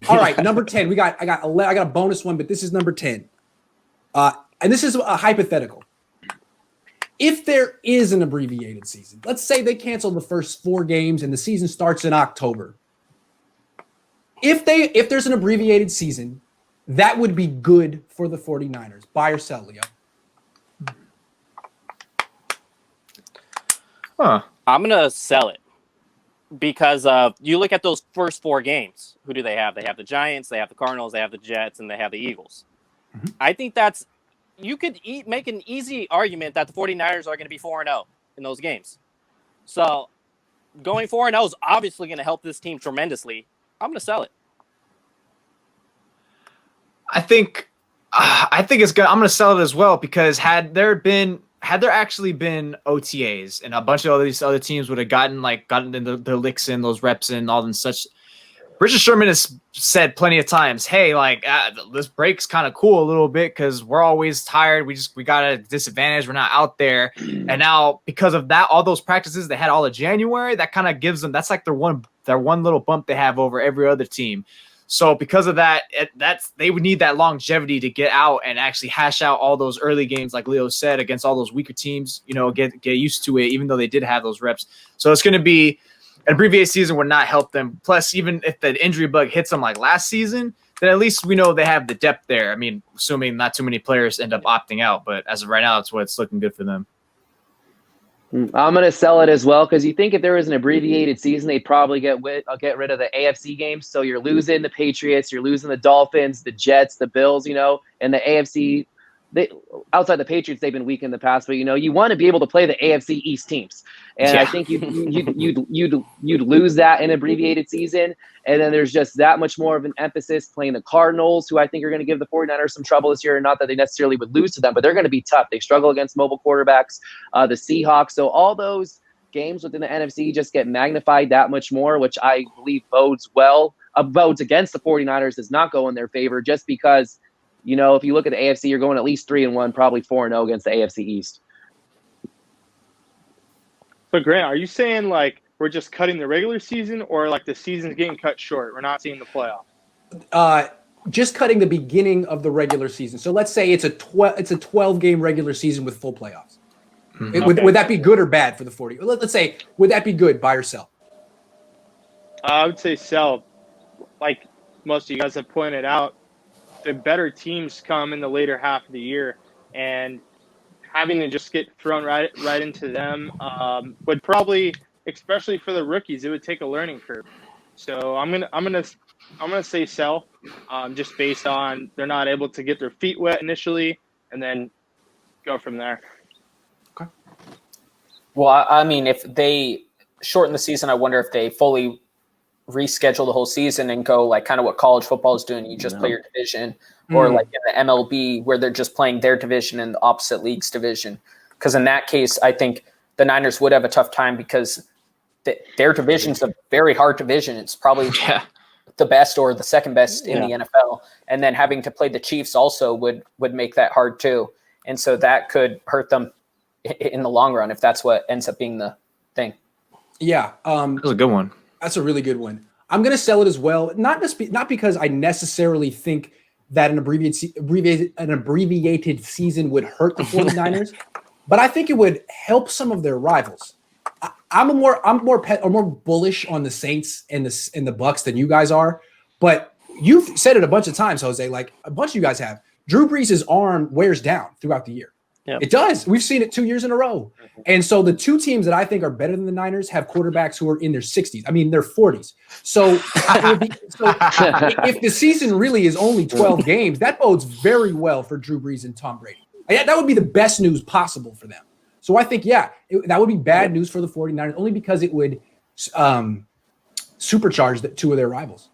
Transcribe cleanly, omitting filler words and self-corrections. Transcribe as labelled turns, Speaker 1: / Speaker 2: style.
Speaker 1: All right, number 10. I got a bonus one, but this is number 10. And this is a hypothetical. If there is an abbreviated season, let's say they cancel the first 4 games and the season starts in October. If there's an abbreviated season, that would be good for the 49ers. Buy or sell, Leo?
Speaker 2: Huh.
Speaker 3: I'm going to sell it because you look at those first 4 games. Who do they have? They have the Giants, they have the Cardinals, they have the Jets, and they have the Eagles. Mm-hmm. I think you could make an easy argument that the 49ers are going to be 4-0 in those games. So going 4-0 is obviously going to help this team tremendously. I'm going to sell it.
Speaker 2: I think it's good. I'm going to sell it as well because had there actually been OTAs and a bunch of these other teams would have gotten their licks in, those reps in, all and such. Richard Sherman has said plenty of times, hey, this break's kind of cool a little bit because we're always tired. We got a disadvantage. We're not out there. And now because of that, all those practices they had all of January, that kind of gives them, that's like their one little bump they have over every other team. So because of that, they would need that longevity to get out and actually hash out all those early games, like Leo said, against all those weaker teams, get used to it, even though they did have those reps. So it's going to be an abbreviated season would not help them. Plus, even if the injury bug hits them like last season, then at least we know they have the depth there. I mean, assuming not too many players end up opting out, but as of right now, that's what's looking good for them.
Speaker 4: I'm going to sell it as well because you think if there was an abbreviated season, they'd probably get rid of the AFC games. So you're losing the Patriots, you're losing the Dolphins, the Jets, the Bills, and the AFC. Outside the Patriots, they've been weak in the past, but you want to be able to play the AFC East teams, and yeah. I think you'd lose that in an abbreviated season, and then there's just that much more of an emphasis playing the Cardinals, who I think are going to give the 49ers some trouble this year. Not that they necessarily would lose to them, but they're going to be tough. They struggle against mobile quarterbacks, the Seahawks. So all those games within the NFC just get magnified that much more, which I believe bodes against the 49ers, does not go in their favor, just because. If you look at the AFC, you're going at least 3-1, probably 4-0 against the AFC East.
Speaker 5: But Grant, are you saying we're just cutting the regular season, or the season's getting cut short? We're not seeing the playoff.
Speaker 1: Just cutting the beginning of the regular season. So let's say it's a 12-game regular season with full playoffs. Mm-hmm. Would that be good or bad for the 40? Let's say, would that be good? Buy or sell?
Speaker 5: I would say sell. Like most of you guys have pointed out, the better teams come in the later half of the year, and having to just get thrown right into them would probably, especially for the rookies, it would take a learning curve. So I'm gonna say sell, just based on they're not able to get their feet wet initially, and then go from there.
Speaker 6: Okay. Well, I mean, if they shorten the season, I wonder if they fully reschedule the whole season and go kind of what college football is doing. You just play your division, or in the MLB where they're just playing their division and the opposite league's division. Because in that case, I think the Niners would have a tough time because their division's a very hard division. It's probably the best or the second best in the NFL. And then having to play the Chiefs also would make that hard too. And so that could hurt them in the long run if that's what ends up being the thing.
Speaker 1: Yeah.
Speaker 2: That's a good one.
Speaker 1: That's a really good one. I'm going to sell it as well. Not because I necessarily think that an abbreviated season would hurt the 49ers, but I think it would help some of their rivals. I'm more bullish on the Saints and the Bucks than you guys are, but you've said it a bunch of times, Jose. Like a bunch of you guys have. Drew Brees' arm wears down throughout the year. Yep. It does. We've seen it 2 years in a row. And so the two teams that I think are better than the Niners have quarterbacks who are in their 60s. I mean, their 40s. So if the season really is only 12 games, that bodes very well for Drew Brees and Tom Brady. That would be the best news possible for them. So I think, that would be bad news for the 49ers only because it would supercharge two of their rivals.